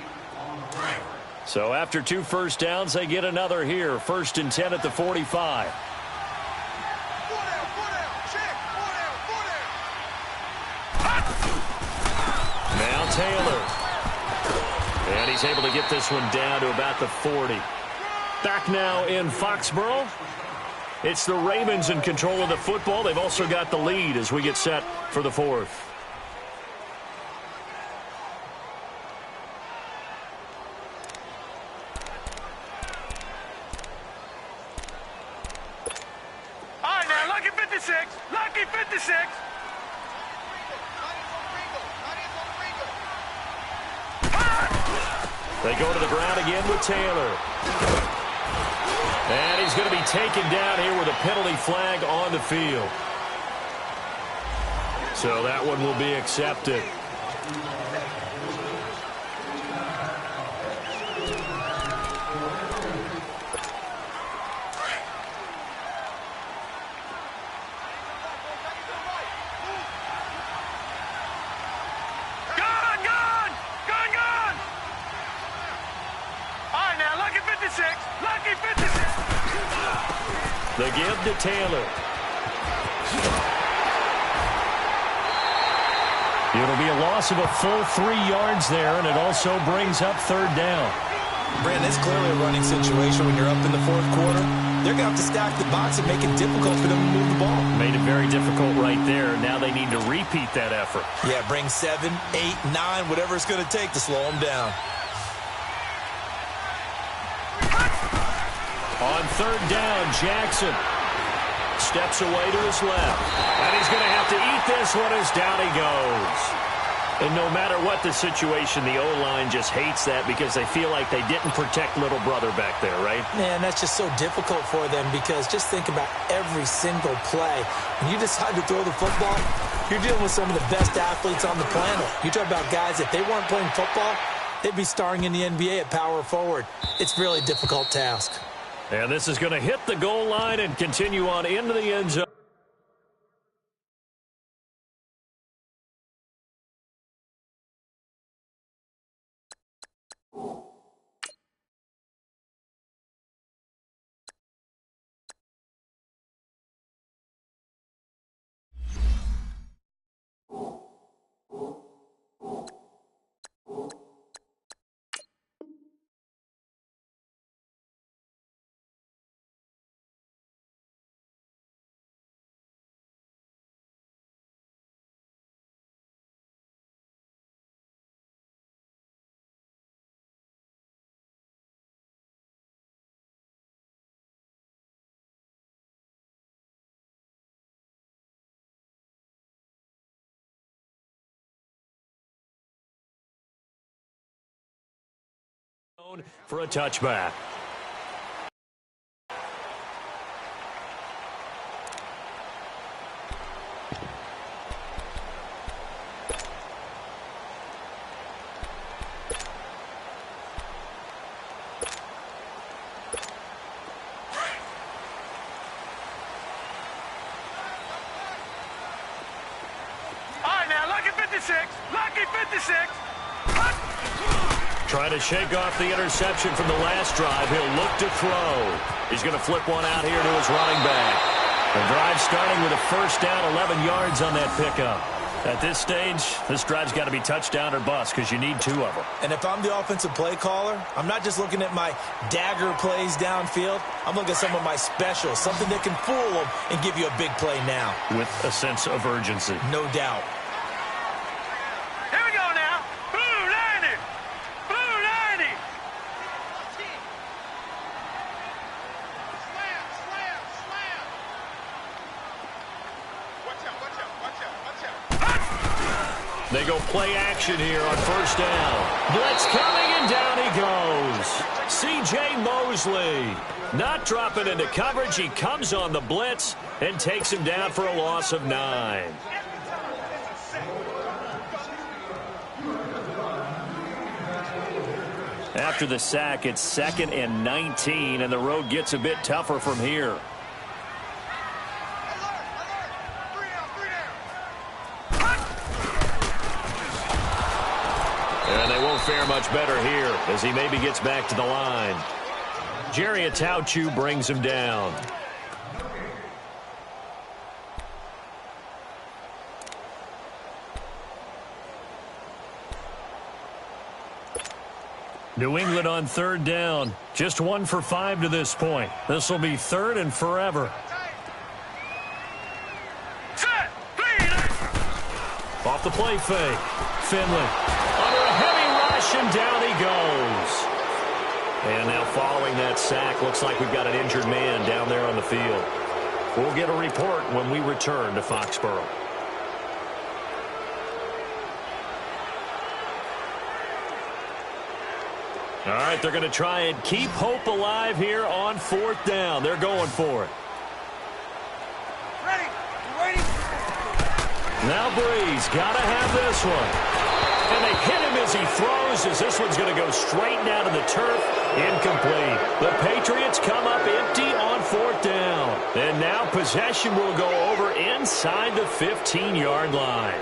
So after 2 first downs, they get another here. 1st and 10 at the 45. Now Taylor. And he's able to get this one down to about the 40. Back now in Foxborough. It's the Ravens in control of the football. They've also got the lead as we get set for the 4th. All right, now, lucky 56. Lucky 56. They go to the ground again with Taylor. And he's going to be taken down here with a penalty flag on the field. So that one will be accepted. The give to Taylor. It'll be a loss of a full 3 yards there, and it also brings up 3rd down. Brandon, it's clearly a running situation when you're up in the 4th quarter. They're going to have to stack the box and make it difficult for them to move the ball. Made it very difficult right there. Now they need to repeat that effort. Yeah, bring 7, 8, 9, whatever it's going to take to slow them down. On 3rd down, Jackson steps away to his left. And he's going to have to eat this one as down he goes. And no matter what the situation, the O-line just hates that because they feel like they didn't protect little brother back there, right? Man, that's just so difficult for them because just think about every single play. When you decide to throw the football, you're dealing with some of the best athletes on the planet. You talk about guys, if they weren't playing football, they'd be starring in the NBA at power forward. It's a really difficult task. And this is going to hit the goal line and continue on into the end zone. For a touchback. All right, now, lucky 56. Lucky 56. Trying to shake off the interception from the last drive. He'll look to throw. He's going to flip one out here to his running back. The drive starting with a first down, 11 yards on that pickup. At this stage, this drive's got to be touchdown or bust because you need 2 of them. And if I'm the offensive play caller, I'm not just looking at my dagger plays downfield. I'm looking at some of my specials, something that can fool them and give you a big play now. With a sense of urgency. No doubt. Here we go now. Blue landed. They go play action here on first down. Blitz coming, and down he goes. C.J. Mosley not dropping into coverage. He comes on the blitz and takes him down for a loss of 9. After the sack, it's 2nd and 19, and the road gets a bit tougher from here. And they won't fare much better here as he maybe gets back to the line. Jerry Atauchu brings him down. New England on 3rd down. Just 1 for 5 to this point. This will be 3rd and forever. Off the play fake. Finley under a heavy rush, and down he goes. And now following that sack, looks like we've got an injured man down there on the field. We'll get a report when we return to Foxborough. All right, they're going to try and keep hope alive here on 4th down. They're going for it. Ready. Now Breeze got to have this one. And they hit him as he throws, as this one's going to go straight down to the turf. Incomplete. The Patriots come up empty on 4th down. And now possession will go over inside the 15-yard line.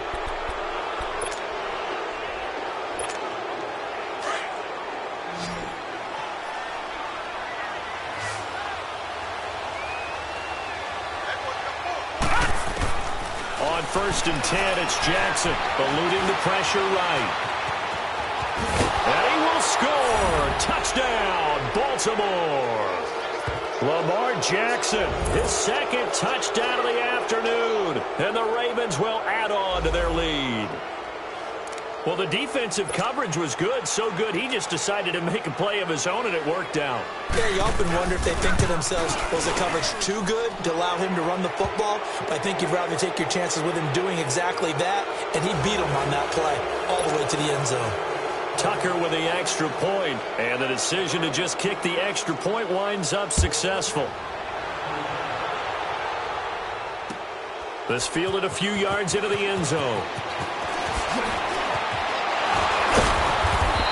On 1st and 10, it's Jackson eluding the pressure right. And he will score. Touchdown, Baltimore. Lamar Jackson, his 2nd touchdown of the afternoon. And the Ravens will add on to their lead. Well, the defensive coverage was good, so good he just decided to make a play of his own, and it worked out. Yeah, you often wonder if they think to themselves, was the coverage too good to allow him to run the football? But I think you'd rather take your chances with him doing exactly that, and he beat him on that play all the way to the end zone. Tucker with the extra point, and the decision to just kick the extra point winds up successful. This fielded a few yards into the end zone.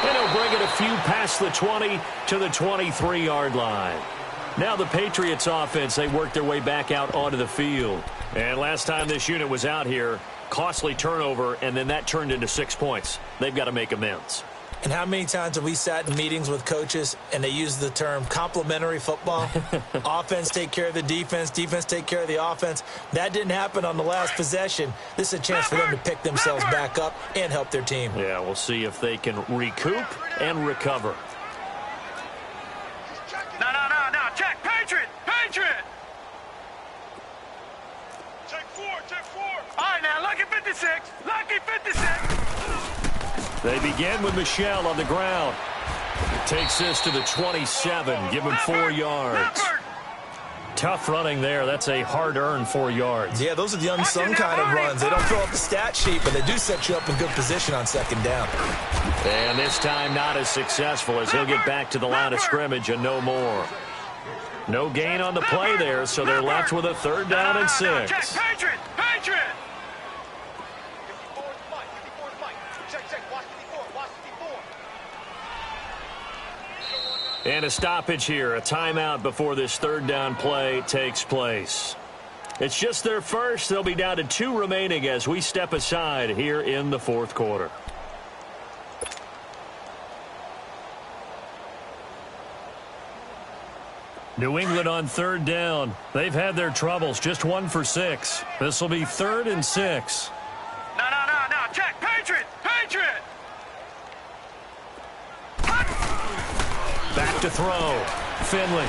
And he'll bring it a few past the 20 to the 23-yard line. Now the Patriots offense, they work their way back out onto the field. And last time this unit was out here, costly turnover, and then that turned into 6 points. They've got to make amends. And how many times have we sat in meetings with coaches and they use the term complementary football? Offense take care of the defense, defense take care of the offense. That didn't happen on the last possession. This is a chance for them to pick themselves back up and help their team. Yeah, we'll see if they can recoup and recover. No. Check. Patriot. Check 4. All right, now, lucky 56. They begin with Michelle on the ground. Takes this to the 27. Give him 4 yards. Tough running there. That's a hard-earned 4 yards. Yeah, those are the unsung kind of runs. They don't fill up the stat sheet, but they do set you up in good position on 2nd down. And this time not as successful as he'll get back to the line of scrimmage and no more. No gain on the play there, so they're left with a 3rd down and 6. Patriot. And a stoppage here, a timeout before this 3rd down play takes place. It's just their first. They'll be down to 2 remaining as we step aside here in the 4th quarter. New England on 3rd down. They've had their troubles, just 1 for 6. This will be 3rd and 6. No. Check. Patriot. Back to throw. Finley.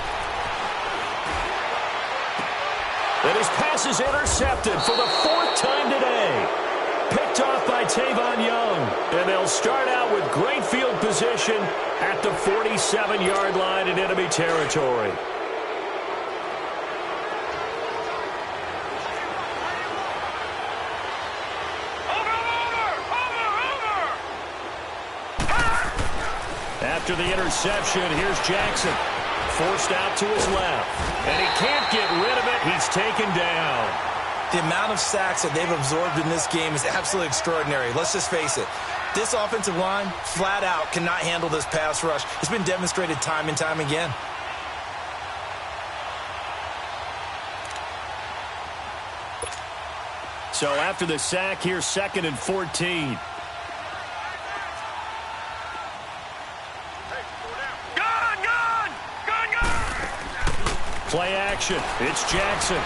And his pass is intercepted for the 4th time today. Picked off by Tavon Young. And they'll start out with great field position at the 47-yard line in enemy territory. Over. After the interception, here's Jackson. Forced out to his left. And he can't get rid of it. He's taken down. The amount of sacks that they've absorbed in this game is absolutely extraordinary. Let's just face it. This offensive line, flat out, cannot handle this pass rush. It's been demonstrated time and time again. So after the sack, here's 2nd and 14. Play action. It's Jackson.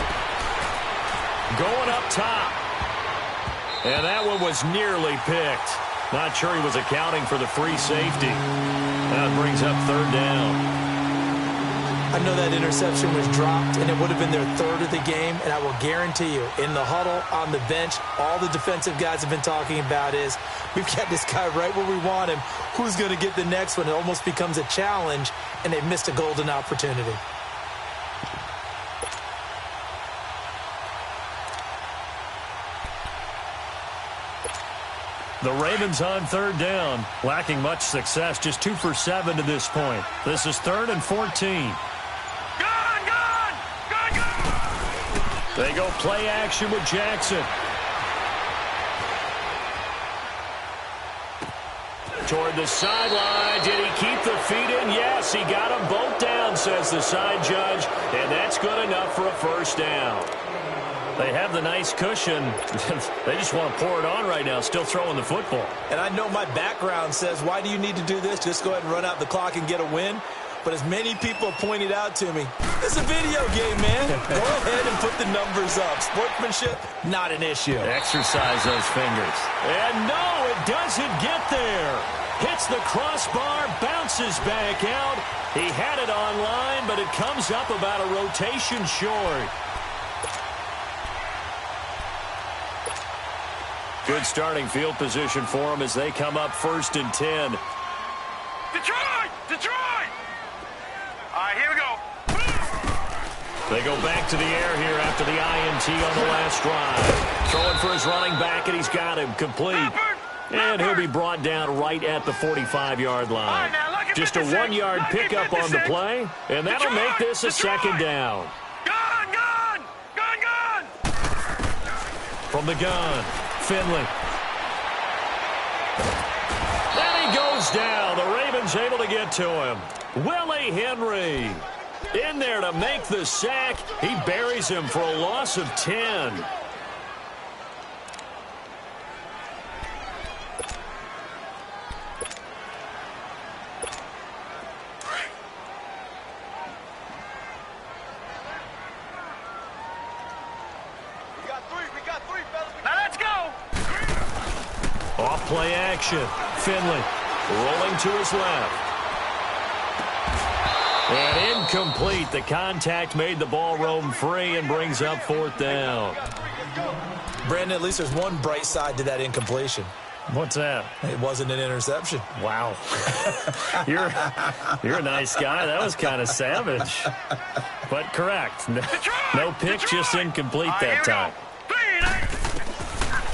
Going up top. And that one was nearly picked. Not sure he was accounting for the free safety. That brings up 3rd down. I know that interception was dropped, and it would have been their 3rd of the game, and I will guarantee you, in the huddle, on the bench, all the defensive guys have been talking about is, we've got this guy right where we want him. Who's going to get the next one? It almost becomes a challenge, and they've missed a golden opportunity. The Ravens on 3rd down, lacking much success, just 2 for 7 to this point. This is 3rd and 14. They go play action with Jackson. Toward the sideline. Did he keep the feet in? Yes, he got them both down, says the side judge. And that's good enough for a 1st down. They have the nice cushion. They just want to pour it on right now, still throwing the football. And I know my background says, why do you need to do this? Just go ahead and run out the clock and get a win. But as many people have pointed out to me, it's a video game, man. Go ahead and put the numbers up. Sportsmanship, not an issue. Exercise those fingers. And no, it doesn't get there. Hits the crossbar, bounces back out. He had it online, but it comes up about a rotation short. Good starting field position for them as they come up 1st and 10. Detroit! Detroit! All right, here we go. They go back to the air here after the INT on the last drive. Throwing for his running back, and he's got him complete. And he'll be brought down right at the 45-yard line. Just a 1-yard pickup on the play, and that'll make this a 2nd down. Gun, gun! Gun, gun! From the gun, Finley. Then he goes down. The Ravens able to get to him. Willie Henry in there to make the sack. He buries him for a loss of 10. We got three, fellas. Now let's go. Off play action. Finley rolling to his left. And incomplete. The contact made the ball roam free and brings up 4th down. Brandon, at least there's one bright side to that incompletion. What's that? It wasn't an interception. Wow. You're a nice guy. That was kind of savage. But correct. No pick, just incomplete that time.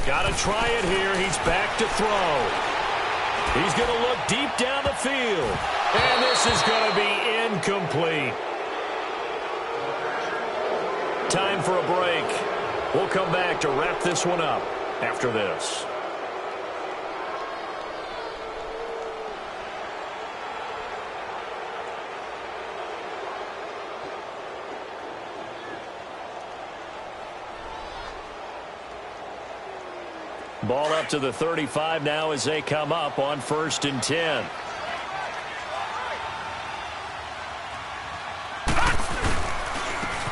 Got to try it here. He's back to throw. He's going to look deep down the field. And this is going to be incomplete. Time for a break. We'll come back to wrap this one up after this. Ball up to the 35 now as they come up on 1st and 10.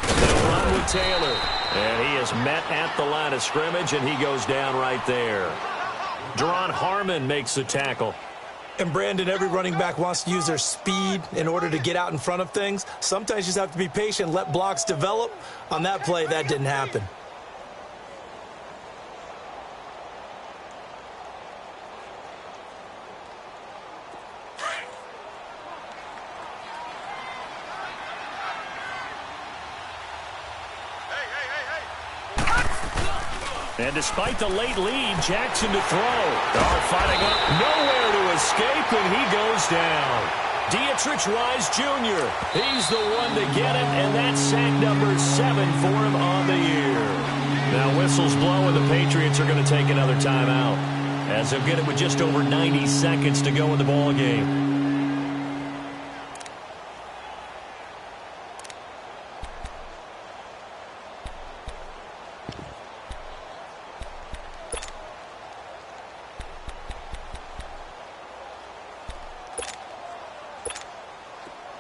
They'll run with Taylor. And he is met at the line of scrimmage, and he goes down right there. Deron Harmon makes the tackle. And, Brandon, every running back wants to use their speed in order to get out in front of things. Sometimes you just have to be patient, let blocks develop. On that play, that didn't happen. And despite the late lead, Jackson to throw. Oh, fighting up. Nowhere to escape, and he goes down. Dietrich Wise Jr., he's the one to get it, and that's sack number 7 for him on the year. Now whistles blow, and the Patriots are going to take another timeout, as they'll get it with just over 90 seconds to go in the ball game.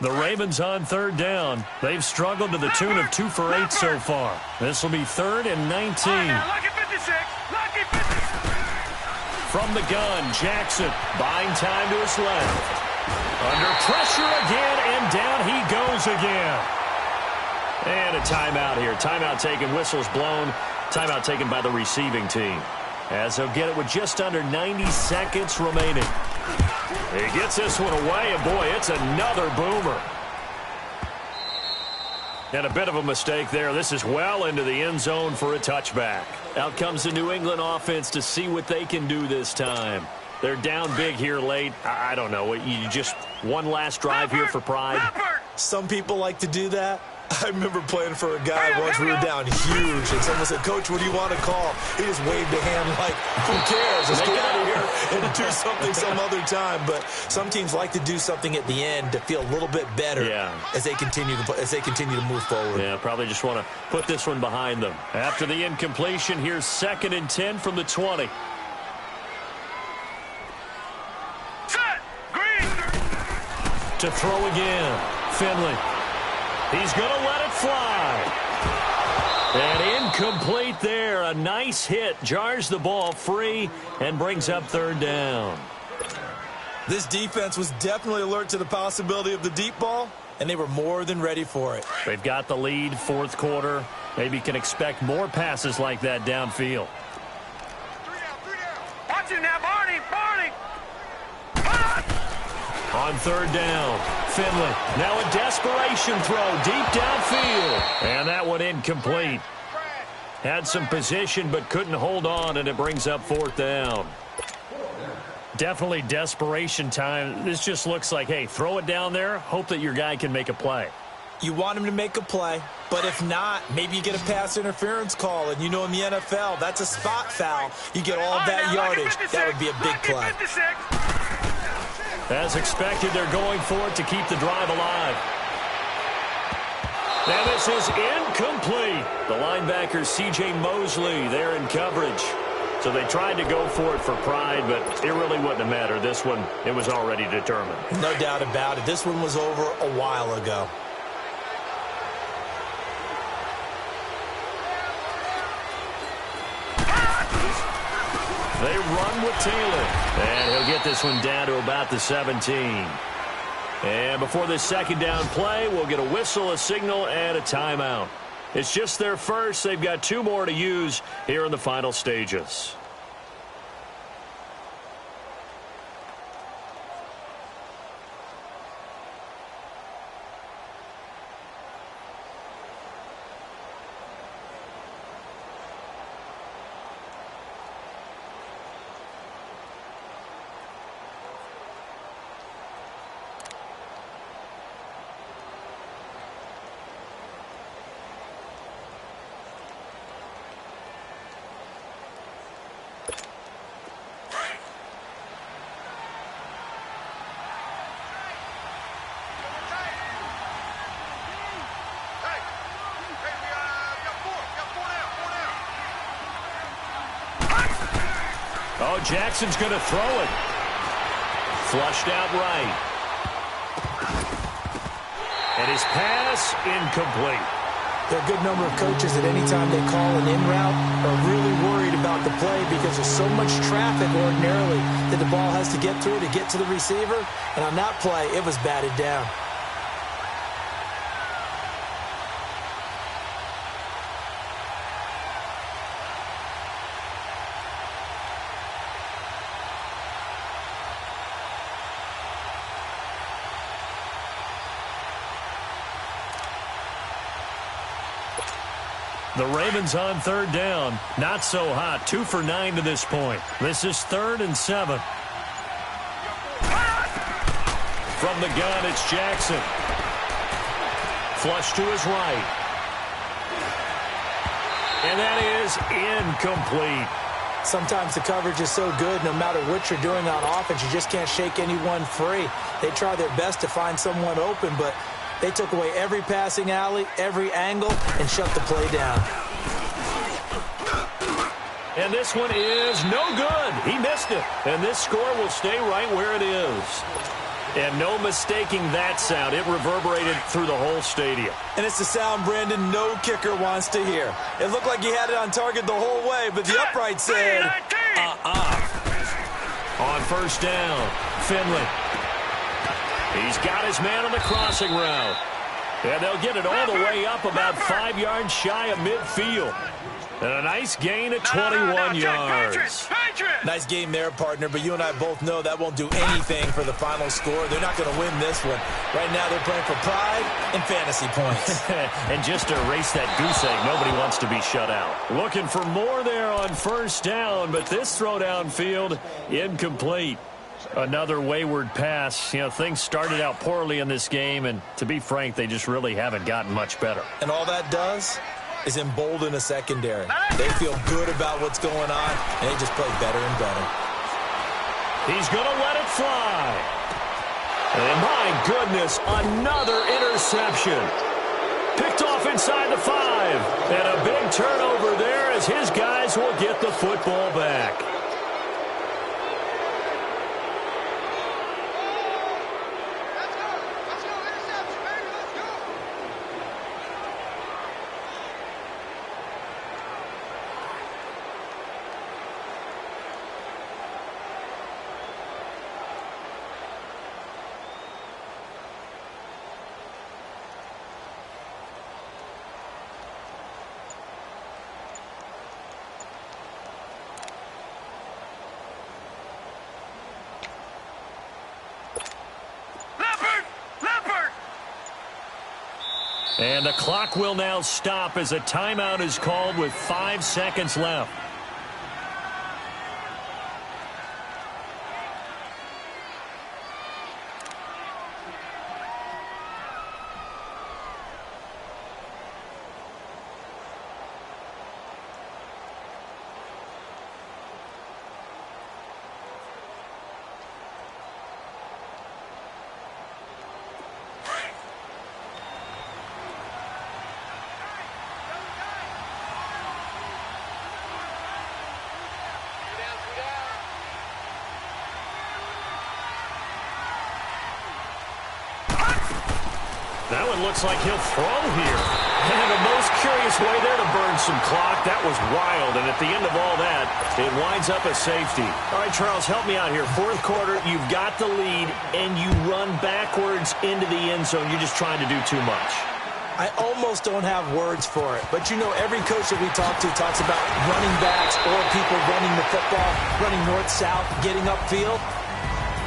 The Ravens on third down. They've struggled to the tune of 2 for 8 so far. This will be 3rd and 19. Lucky 56. Lucky 56. From the gun, Jackson buying time to his left. Under pressure again, and down he goes again. And a timeout here. Timeout taken, whistles blown. Timeout taken by the receiving team, as they'll get it with just under 90 seconds remaining. He gets this one away, and boy, it's another boomer. And a bit of a mistake there. This is well into the end zone for a touchback. Out comes the New England offense to see what they can do this time. They're down big here late. I don't know. You just one last drive here for pride. Some people like to do that. I remember playing for a guy once. We were down huge, and someone said, "Coach, what do you want to call?" He just waved a hand like, "Who cares? Let's get out of here and do something some other time." But some teams like to do something at the end to feel a little bit better as they continue to move forward. Yeah, probably just want to put this one behind them. After the incompletion, here's 2nd and 10 from the 20. Set. Green. To throw again, Finley. He's going to let it fly. And incomplete there. A nice hit. Jars the ball free and brings up 3rd down. This defense was definitely alert to the possibility of the deep ball, and they were more than ready for it. They've got the lead, 4th quarter. Maybe can expect more passes like that downfield. 3 down. Watch him now, Barney. Barney. On 3rd down, Finley. Now a desperation throw deep downfield. And that one incomplete. Had some position but couldn't hold on, and it brings up 4th down. Definitely desperation time. This just looks like, hey, throw it down there, hope that your guy can make a play. You want him to make a play, but if not, maybe you get a pass interference call, and you know in the NFL, that's a spot foul. You get all that yardage. That would be a big play. As expected, they're going for it to keep the drive alive. And this is incomplete. The linebacker, C.J. Mosley, there in coverage. So they tried to go for it for pride, but it really wouldn't have mattered. This one, it was already determined. No doubt about it. This one was over a while ago. They run with Taylor. And he'll get this one down to about the 17. And before this 2nd down play, we'll get a whistle, a signal, and a timeout. It's just their first. They've got 2 more to use here in the final stages. Oh, Jackson's going to throw it. Flushed out right. And his pass incomplete. There are a good number of coaches that any time they call an in route are really worried about the play because there's so much traffic ordinarily that the ball has to get through to get to the receiver. And on that play, it was batted down. The Ravens on third down. Not so hot. 2 for 9 to this point. This is 3rd and 7. From the gun, it's Jackson. Flush to his right. And that is incomplete. Sometimes the coverage is so good, no matter what you're doing on offense, you just can't shake anyone free. They try their best to find someone open, but they took away every passing alley, every angle, and shut the play down. And this one is no good. He missed it. And this score will stay right where it is. And no mistaking that sound. It reverberated through the whole stadium. And it's the sound, Brandon, no kicker wants to hear. It looked like he had it on target the whole way, but the upright said, On first down, Finley. He's got his man on the crossing route. And they'll get it all the way up about 5 yards shy of midfield. And a nice gain of 21 yards. Nice game there, partner, but you and I both know that won't do anything for the final score. They're not going to win this one. Right now they're playing for pride and fantasy points. And just to erase that goose egg, nobody wants to be shut out. Looking for more there on first down, but this throw downfield, incomplete. Another wayward pass. You know, things started out poorly in this game, and to be frank, they just really haven't gotten much better. And all that does is embolden a secondary. They feel good about what's going on, and they just play better and better. He's going to let it fly. And my goodness, another interception. Picked off inside the 5. And a big turnover there as his guys will get the football back. And the clock will now stop as a timeout is called with 5 seconds left. That one looks like he'll throw here. And the most curious way there to burn some clock. That was wild. And at the end of all that, it winds up a safety. All right, Charles, help me out here. Fourth quarter, you've got the lead, and you run backwards into the end zone. You're just trying to do too much. I almost don't have words for it. But, you know, every coach that we talk to talks about running backs or people running the football, running north-south, getting upfield.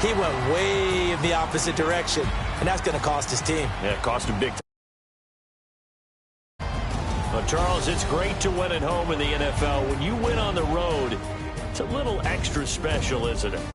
He went way in the opposite direction, and that's going to cost his team. Yeah, it cost him big time. Well, Charles, it's great to win at home in the NFL. When you win on the road, it's a little extra special, isn't it?